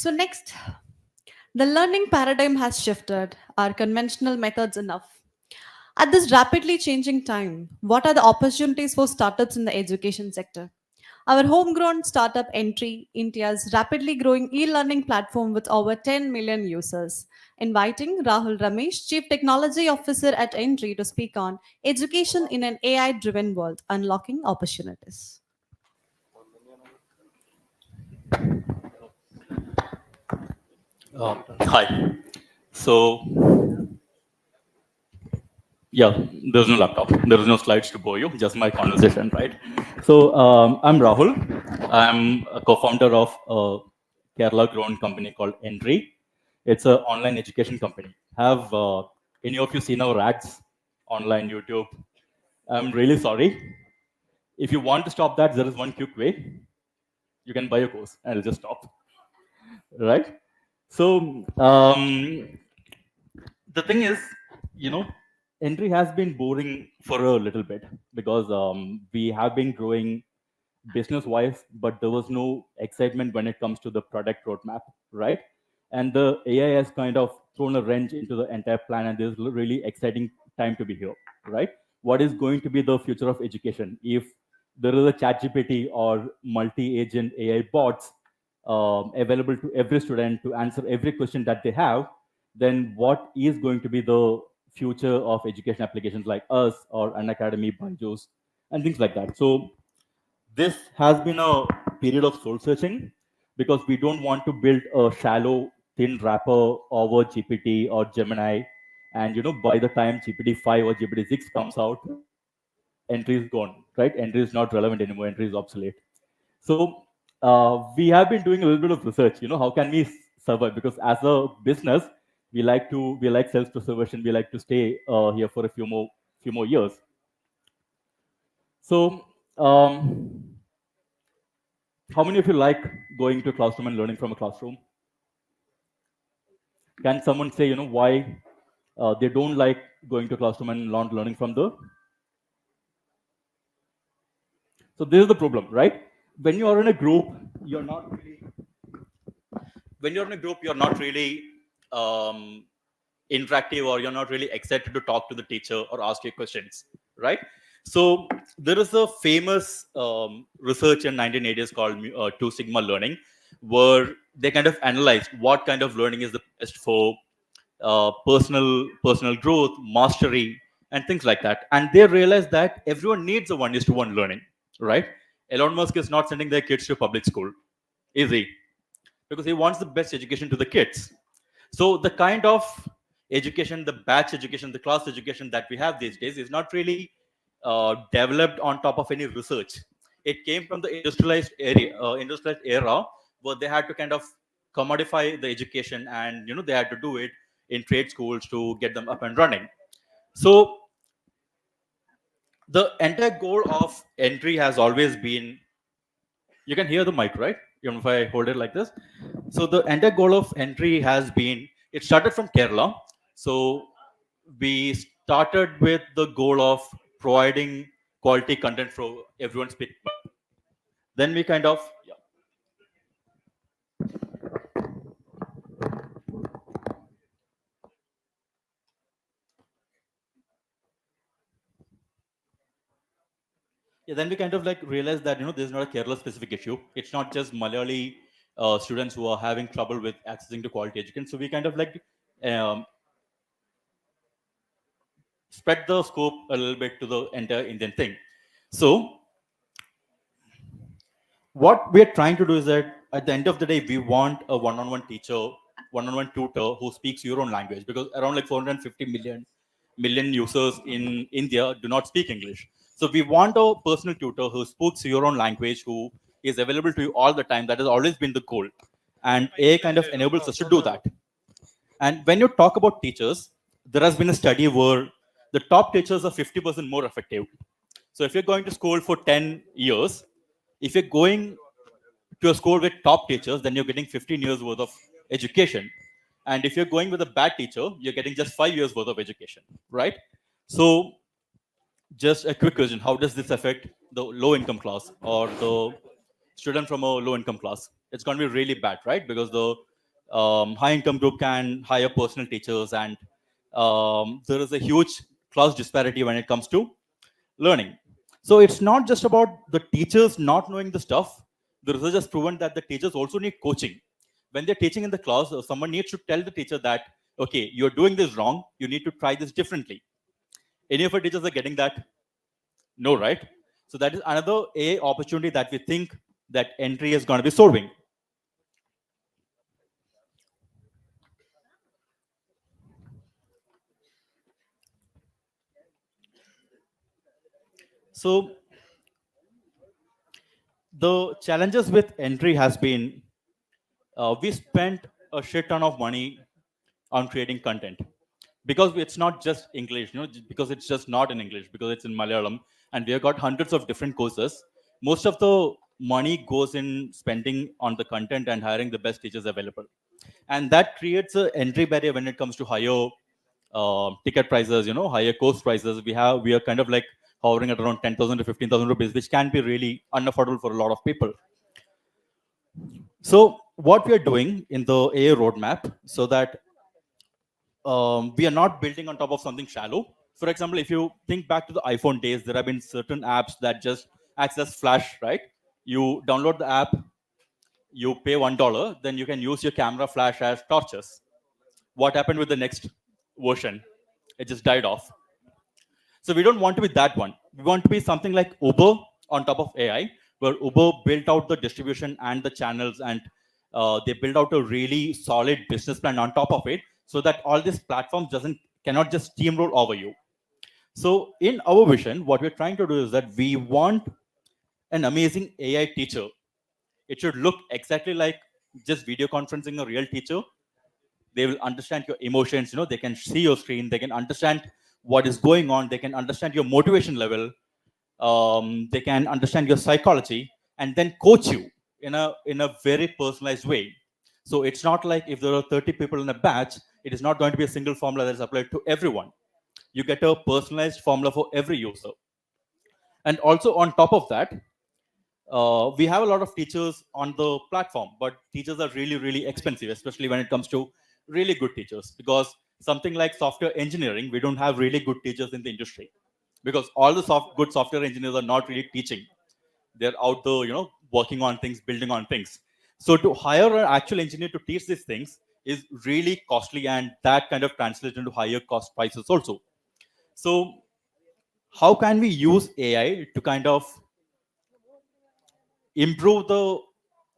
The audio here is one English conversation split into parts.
So next, the learning paradigm has shifted. Are conventional methods enough? At this rapidly changing time, what are the opportunities for startups in the education sector? Our homegrown startup Entri, India's rapidly growing e-learning platform with over 10 million users. Inviting Rahul Ramesh, Chief Technology Officer at Entri, to speak on education in an AI-driven world, unlocking opportunities. Hi. So, yeah, there's no laptop. There is no slides to show you, just my conversation, right? So, I'm Rahul. I'm a co-founder of a Kerala-grown company called Entri. It's an online education company. Have any of you seen our ads online, YouTube? I'm really sorry. If you want to stop that, there is one quick way. You can buy a course and it'll just stop, right? So, the thing is, you know, entry has been boring for a little bit because we have been growing business wise, but there was no excitement when it comes to the product roadmap, right? And the AI has kind of thrown a wrench into the entire plan, and there's a really exciting time to be here, right? What is going to be the future of education if there is a chat GPT or multi-agent AI bots available to every student to answer every question that they have, then what is going to be the future of education applications like us or an academy, Byju's, and things like that? So this has been a period of soul searching because we don't want to build a shallow, thin wrapper over GPT or Gemini. And by the time GPT-5 or GPT-6 comes out, entry is gone, right? Entry is not relevant anymore. Entry is obsolete. So we have been doing a little bit of research. How can we survive? Because as a business, we like self-preservation. We like to stay here for a few more years. So how many of you like going to a classroom and learning from a classroom? Can someone say, why they don't like going to a classroom and learning from the? So this is the problem, right? When you are in a group, you're not really. When you're in a group, you're not really um, interactive, or you're not really excited to talk to the teacher or ask your questions, right? So there is a famous research in 1980s called Two Sigma Learning, where they kind of analyzed what kind of learning is the best for personal growth, mastery, and things like that. And they realized that everyone needs a one-to-one learning, right? Elon Musk is not sending their kids to public school, is he? Because he wants the best education to the kids. So the kind of education, the batch education, the class education that we have these days is not really developed on top of any research. It came from the industrialized era, where they had to kind of commodify the education, and they had to do it in trade schools to get them up and running. So the entire goal of entry has always been. You can hear the mic, right? Even if I hold it like this. So the entire goal of entry has been. It started from Kerala. So we started with the goal of providing quality content for everyone speaking. Then we kind of, then we kind of like realized that this is not a Kerala specific issue. It's not just Malayali students who are having trouble with accessing to quality education. So we kind of like um, spread the scope a little bit to the entire Indian thing. So what we are trying to do is that at the end of the day, we want a one-on-one teacher, one-on-one tutor who speaks your own language, because around like 450 million users in India do not speak English. So we want a personal tutor who speaks your own language, who is available to you all the time. That has always been the goal. And AI kind of enables us to do that. And when you talk about teachers, there has been a study where the top teachers are 50% more effective. So if you're going to school for 10 years, if you're going to a school with top teachers, then you're getting 15 years worth of education. And if you're going with a bad teacher, you're getting just 5 years worth of education, right? So just a quick question: how does this affect the low income class or the student from a low income class? It's going to be really bad, right? Because the high income group can hire personal teachers, and there is a huge class disparity when it comes to learning. So it's not just about the teachers not knowing the stuff. The research has proven that the teachers also need coaching. When they're teaching in the class, someone needs to tell the teacher that, okay, you're doing this wrong. You need to try this differently. Any of our teachers are getting that? No, right? So that is another A opportunity that we think that Entry is going to be solving. So the challenges with Entry has been we spent a shit ton of money on creating content because it's not just English, because it's just not in English, because it's in Malayalam, and we have got hundreds of different courses. Most of the money goes in spending on the content and hiring the best teachers available, and that creates an entry barrier when it comes to higher ticket prices, higher course prices. We are kind of like hovering at around 10,000 to 15,000 rupees, which can be really unaffordable for a lot of people. So what we are doing in the AA roadmap, so that we are not building on top of something shallow. For example, if you think back to the iPhone days, there have been certain apps that just access Flash, right? You download the app, you pay $1, then you can use your camera flash as torches. What happened with the next version? It just died off. So we don't want to be that one. We want to be something like Uber on top of AI, where Uber built out the distribution and the channels, and they built out a really solid business plan on top of it, so that all these platforms doesn't cannot just steamroll over you. So in our vision, what we're trying to do is that we want an amazing AI teacher. It should look exactly like just video conferencing a real teacher. They will understand your emotions, they can see your screen, they can understand what is going on, they can understand your motivation level, they can understand your psychology, and then coach you in a very personalized way. So it's not like if there are 30 people in a batch, it is not going to be a single formula that is applied to everyone. You get a personalized formula for every user. And also on top of that, we have a lot of teachers on the platform, but teachers are really, really expensive, especially when it comes to really good teachers. Because something like software engineering, we don't have really good teachers in the industry, because all the good software engineers are not really teaching. They're out there, working on things, building on things. So to hire an actual engineer to teach these things is really costly, and that kind of translates into higher cost prices also. So how can we use AI to kind of improve the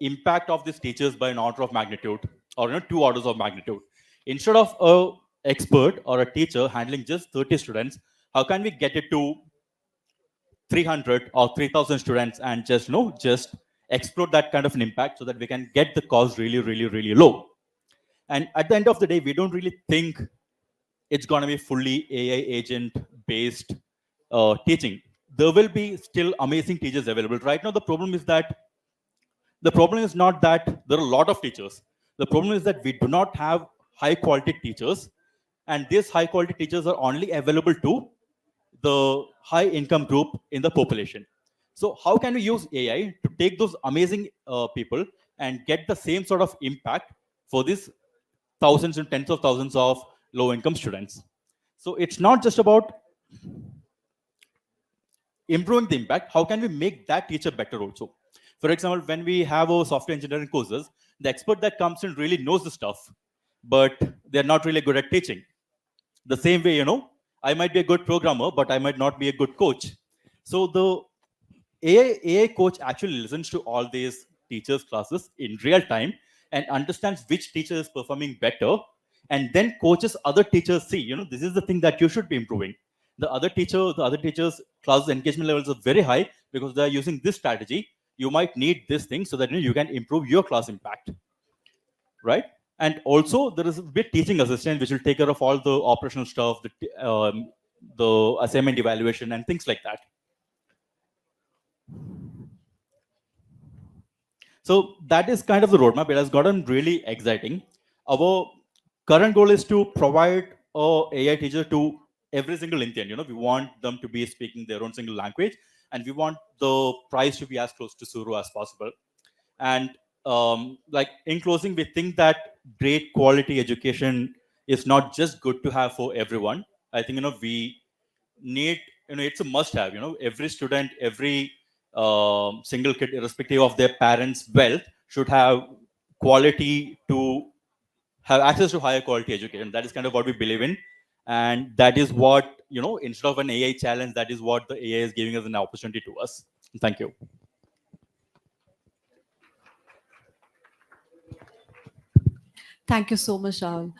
impact of these teachers by an order of magnitude, or two orders of magnitude? Instead of a expert or a teacher handling just 30 students, how can we get it to 300 or 3000 students, and just explore that kind of an impact, so that we can get the cost really, really, really low? And at the end of the day, we don't really think it's going to be fully AI agent based teaching. There will be still amazing teachers available. Right now, the problem is not that there are a lot of teachers. The problem is that we do not have high quality teachers, and these high quality teachers are only available to the high income group in the population. So how can we use AI to take those amazing people and get the same sort of impact for these thousands and tens of thousands of low income students? So it's not just about improving the impact. How can we make that teacher better also? For example, when we have our software engineering courses, the expert that comes in really knows the stuff, but they're not really good at teaching. The same way, I might be a good programmer, but I might not be a good coach. So the AI coach actually listens to all these teachers' classes in real time and understands which teacher is performing better, and then coaches other teachers. See, this is the thing that you should be improving. The other teachers' class engagement levels are very high because they are using this strategy. You might need this thing so that you can improve your class impact, right? And also there is a bit teaching assistant which will take care of all the operational stuff, the assignment evaluation and things like that. So that is kind of the roadmap. It has gotten really exciting. Our current goal is to provide a AI teacher to every single Indian. We want them to be speaking their own single language, and we want the price to be as close to zero as possible. And like in closing, we think that great quality education is not just good to have for everyone. I think we need, it's a must have. Every student, every single kid, irrespective of their parents' wealth, should have quality to have access to higher quality education. That is kind of what we believe in, and that is what, instead of an AI challenge, that is what the AI is giving us an opportunity to us. Thank you. Thank you so much, Rahul.